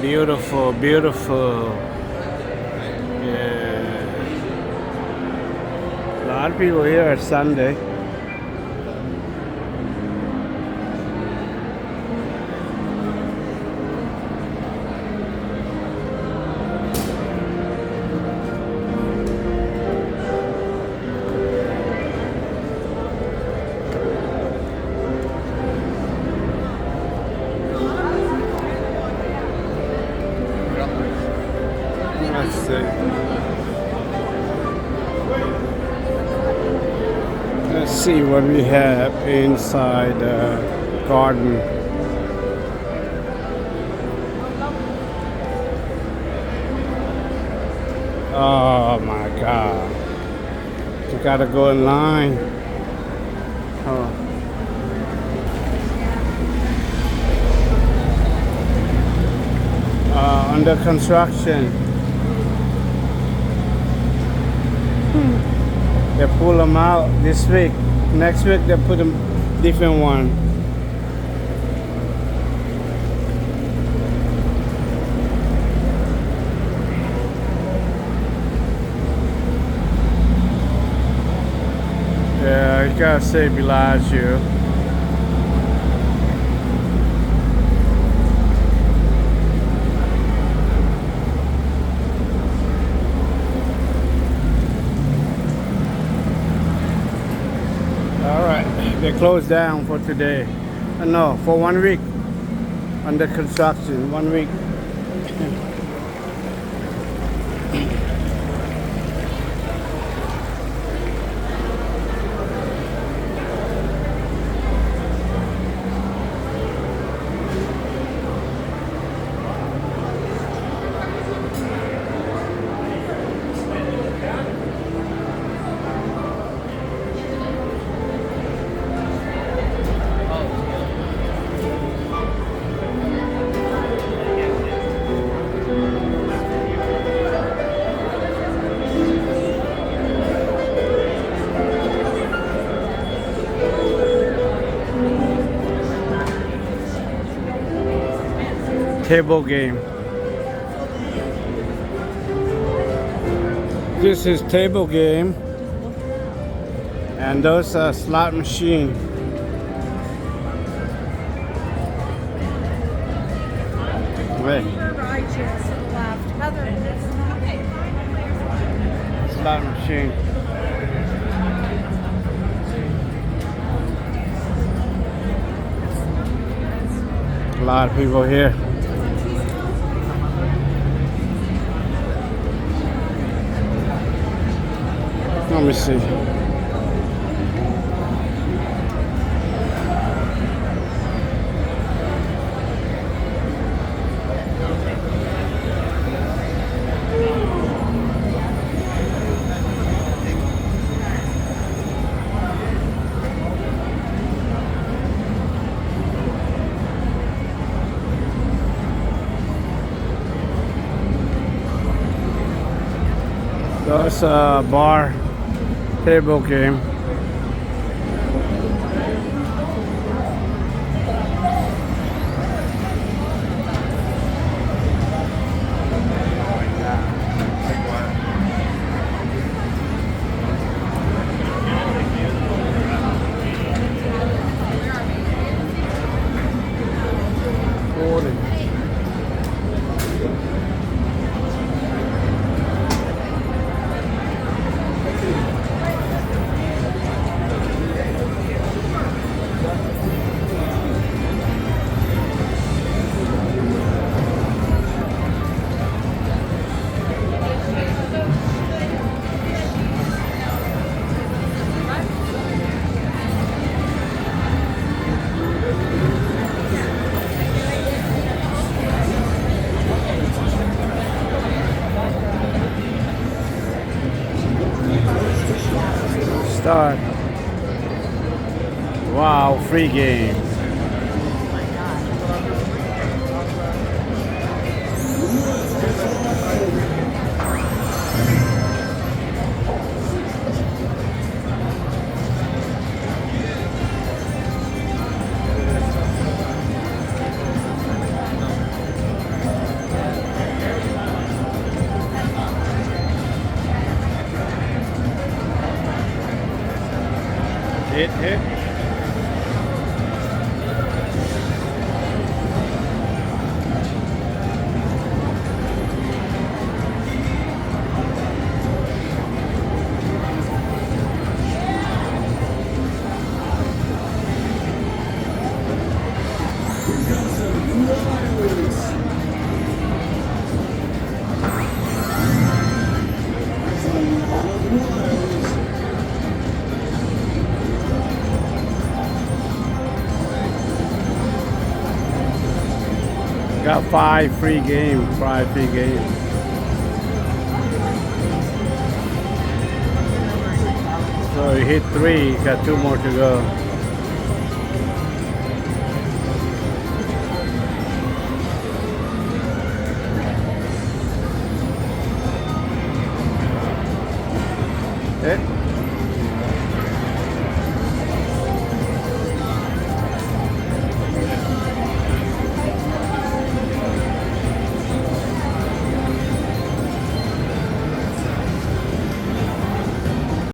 Beautiful, beautiful. Yeah. A lot of people here at Sunday. Let's see. Let's see what we have inside the garden. Oh my God. You gotta go in line. Oh. Under construction. They pull them out this week. Next week they put them different one. Yeah, you gotta say Bellagio. They closed down for today. No, for 1 week. Under construction, 1 week. Table game. This is table game, and those are slot machine. Wait. Slot machine. A lot of people here. Let me see. That's a bar table game. Start. Wow, free game. Hit. Got 5 free games. So you hit 3, you got 2 more to go.